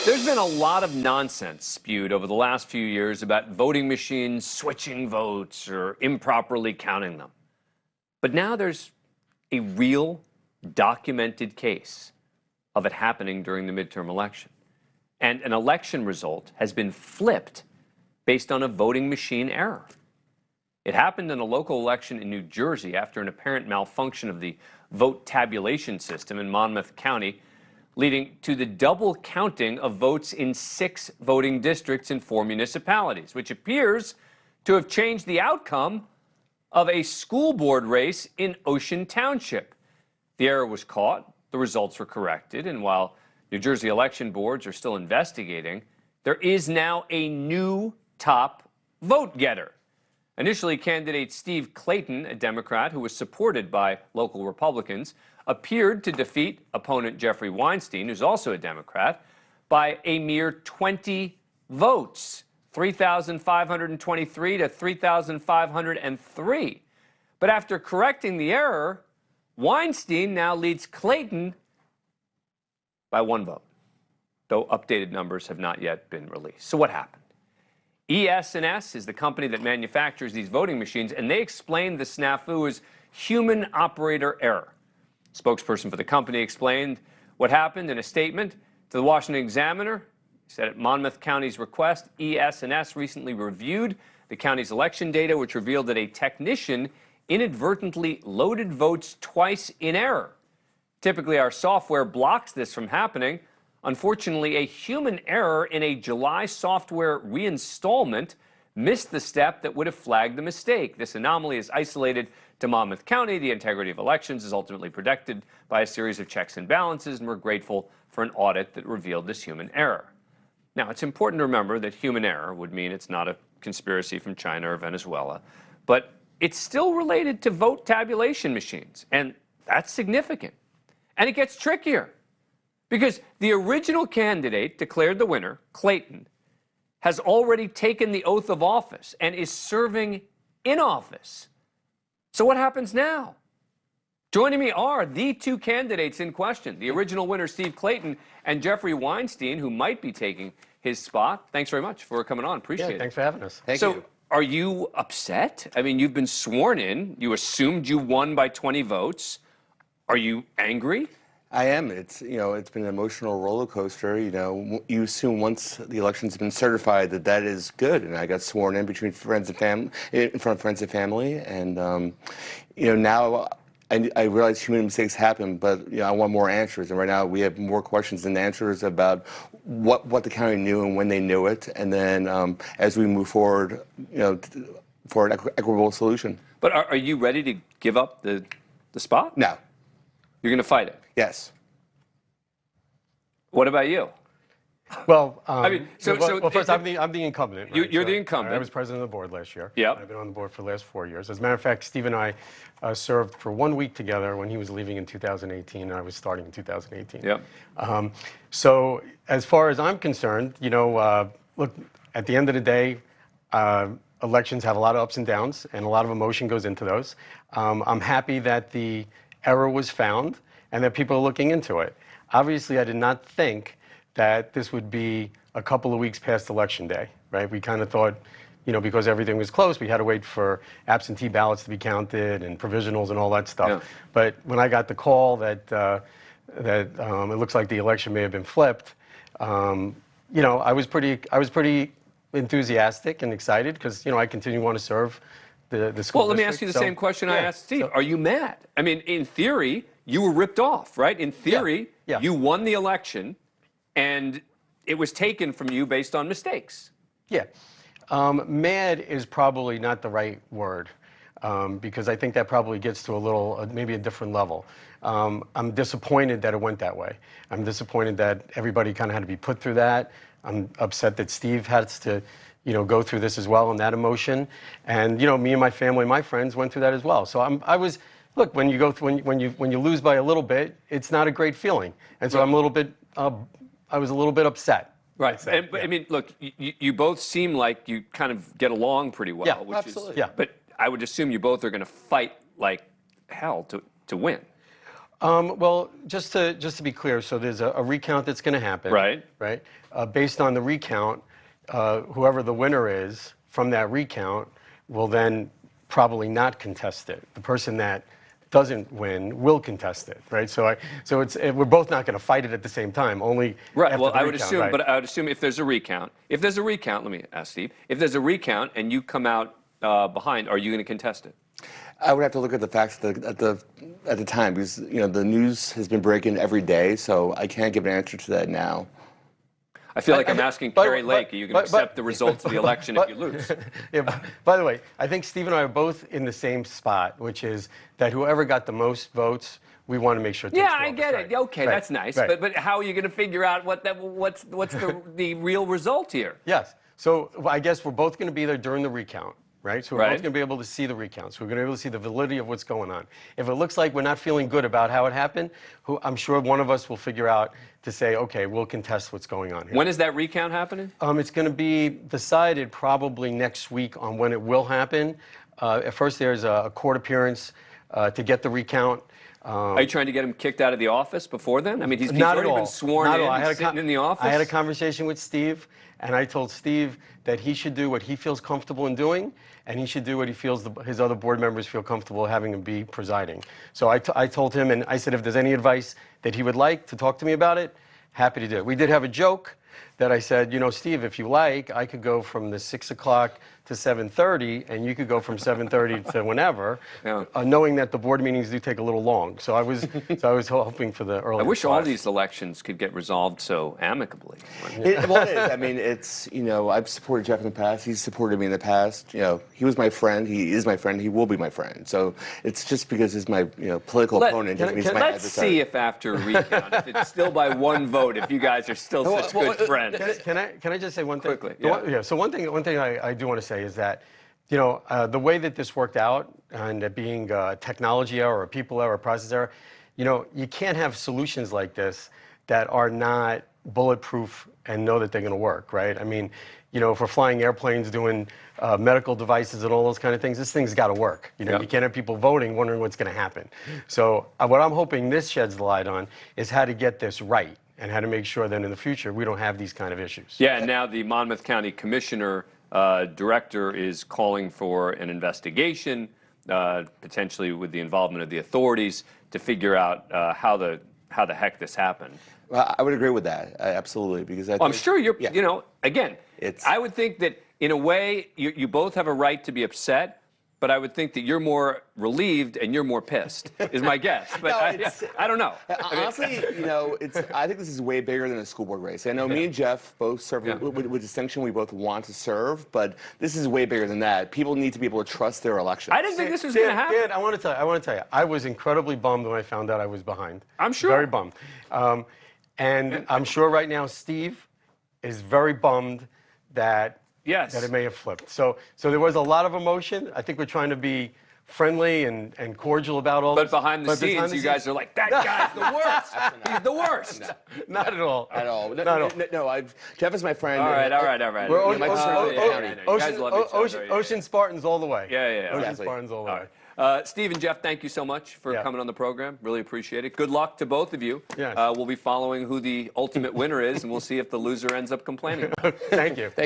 There's been a lot of nonsense spewed over the last few years about voting machines switching votes or improperly counting them. But now there's a real documented case of it happening during the midterm election. And an election result has been flipped based on a voting machine error. It happened in a local election in New Jersey after an apparent malfunction of the vote tabulation system in Monmouth County, leading to the double counting of votes in 6 voting districts in 4 municipalities, which appears to have changed the outcome of a school board race in Ocean Township. The error was caught, the results were corrected, and while New Jersey election boards are still investigating, there is now a new top vote getter. Initially, candidate Steve Clayton, a Democrat who was supported by local Republicans, appeared to defeat opponent Jeffrey Weinstein, who's also a Democrat, by a mere 20 votes, 3,523 to 3,503. But after correcting the error, Weinstein now leads Clayton by 1 vote, though updated numbers have not yet been released. So what happened? ES&S is the company that manufactures these voting machines, and they explained the snafu as human operator error. Spokesperson for the company explained what happened in a statement to the Washington Examiner. He said at Monmouth County's request, ES&S recently reviewed the county's election data, which revealed that a technician inadvertently loaded votes twice in error. Typically, our software blocks this from happening. Unfortunately, a human error in a July software reinstallment missed the step that would have flagged the mistake. This anomaly is isolated to Monmouth County. The integrity of elections is ultimately protected by a series of checks and balances, and we're grateful for an audit that revealed this human error. Now, it's important to remember that human error would mean it's not a conspiracy from China or Venezuela, but it's still related to vote tabulation machines, and that's significant. And it gets trickier, because the original candidate declared the winner, Clayton, has already taken the oath of office and is serving in office. So what happens now? Joining me are the 2 candidates in question, the original winner, Steve Clayton, and Jeffrey Weinstein, who might be taking his spot. Thanks very much for coming on. Appreciate it. Thanks for having us. Thank you. Are you upset? I mean, you've been sworn in. You assumed you won by 20 votes. Are you angry? I am. It's been an emotional roller coaster. You assume once the election's been certified that is good, and I got sworn in between friends and family, in front of friends and family, and now I realize human mistakes happen, but I want more answers. And right now we have more questions than answers about what the county knew and when they knew it, and then as we move forward, for an equitable solution. But are you ready to give up the spot? No. You're going to fight it? Yes. What about you? Well, first, I'm the incumbent. Right? You're the incumbent. I was president of the board last year. Yeah. I've been on the board for the last 4 years. As a matter of fact, Steve and I served for 1 week together when he was leaving in 2018 and I was starting in 2018. Yeah. So as far as I'm concerned, look, at the end of the day, elections have a lot of ups and downs, and a lot of emotion goes into those. I'm happy that the error was found and that people are looking into it. Obviously, I did not think that this would be a couple of weeks past Election Day, right? We kind of thought, because everything was close, we had to wait for absentee ballots to be counted and provisionals and all that stuff. Yeah. But when I got the call that it looks like the election may have been flipped, I was pretty enthusiastic and excited because I continue to want to serve the school. Well, let me ask you the same question I asked Steve. Are you mad? I mean, in theory, you were ripped off, right? In theory, you won the election, and it was taken from you based on mistakes. Yeah. Mad is probably not the right word, because I think that probably gets to a little, maybe a different level. I'm disappointed that it went that way. I'm disappointed that everybody kind of had to be put through that. I'm upset that Steve has to go through this as well, and that emotion. And me and my family, my friends went through that as well. So look, when you lose by a little bit, it's not a great feeling. And so I was a little bit upset. Right. I mean, look, you both seem like you kind of get along pretty well. Yeah, which absolutely. But I would assume you both are going to fight like hell to win. Well, just to be clear, so there's a recount that's going to happen. Right. Right. Based on the recount, whoever the winner is from that recount will then probably not contest it. The person that doesn't win will contest it, right? So we're both not going to fight it at the same time. Only Right. after Well, the I would recount, assume, right? but I would assume if there's a recount, let me ask Steve, if there's a recount and you come out behind, are you going to contest it? I would have to look at the facts at the time, because the news has been breaking every day, so I can't give an answer to that now. I feel like I'm asking Carrie Lake, are you going to accept the results of the election if you lose? Yeah, by the way, I think Steve and I are both in the same spot, which is that whoever got the most votes, we want to make sure. Yeah, I get it. Okay, that's nice. Right. But how are you going to figure out what's the real result here? Yes. So I guess we're both going to be there during the recount, right? So we're both going to be able to see the recounts. We're going to be able to see the validity of what's going on. If it looks like we're not feeling good about how it happened, I'm sure one of us will figure out to say, okay, we'll contest what's going on here. When is that recount happening? It's going to be decided probably next week on when it will happen. At first, there's a court appearance to get the recount. Are you trying to get him kicked out of the office before then? I mean, he's Not already at all. been sworn Not in. at all. He's sitting in the office. I had a conversation with Steve, and I told Steve that he should do what he feels comfortable in doing, and he should do what he feels his other board members feel comfortable having him be presiding. So I told him, and I said if there's any advice that he would like to talk to me about it, happy to do it. We did have a joke that I said, Steve, if you like, I could go from the 6 o'clock to 7:30, and you could go from 7:30 to whenever, knowing that the board meetings do take a little long. So I was hoping for the early. I wish all these elections could get resolved so amicably. Well, it is. I mean, it's, I've supported Jeff in the past. He's supported me in the past. He was my friend. He is my friend. He will be my friend. So it's just because he's my political opponent. Let's see if after a recount, if it's still by one vote, if you guys are still such good friends. Can I just say one thing? Quickly, yeah. So one thing I do want to say is that, the way that this worked out, and it being a technology error, or a people error, or a process error, you can't have solutions like this that are not bulletproof and know that they're going to work, right? I mean, if we're flying airplanes, doing medical devices and all those kind of things, this thing's got to work. You can't have people voting wondering what's going to happen. So what I'm hoping this sheds the light on is how to get this right, and how to make sure that in the future we don't have these kind of issues. Yeah, and now the Monmouth County Commissioner director is calling for an investigation, potentially with the involvement of the authorities, to figure out how the heck this happened. Well, I would agree with that, absolutely, because I'm sure you're. Again, I would think that in a way you both have a right to be upset. But I would think that you're more relieved and you're more pissed, is my guess. But I don't know. Honestly, I think this is way bigger than a school board race. I know me and Jeff both serve with distinction. We both want to serve, but this is way bigger than that. People need to be able to trust their elections. I didn't think this was going to happen. Dan, I want to tell you, I was incredibly bummed when I found out I was behind. I'm sure. Very bummed. And I'm sure right now Steve is very bummed that it may have flipped. So there was a lot of emotion. I think we're trying to be friendly and cordial about all this. But behind the scenes, you guys are like, that guy's the worst. He's the worst. No, not at all. At all. No, Jeff is my friend. All right. We're Ocean Spartans all the way. Yeah. Ocean Spartans all the way. Steve and Jeff, thank you so much for coming on the program. Really appreciate it. Good luck to both of you. Yes. We'll be following who the ultimate winner is, and we'll see if the loser ends up complaining. Thank you.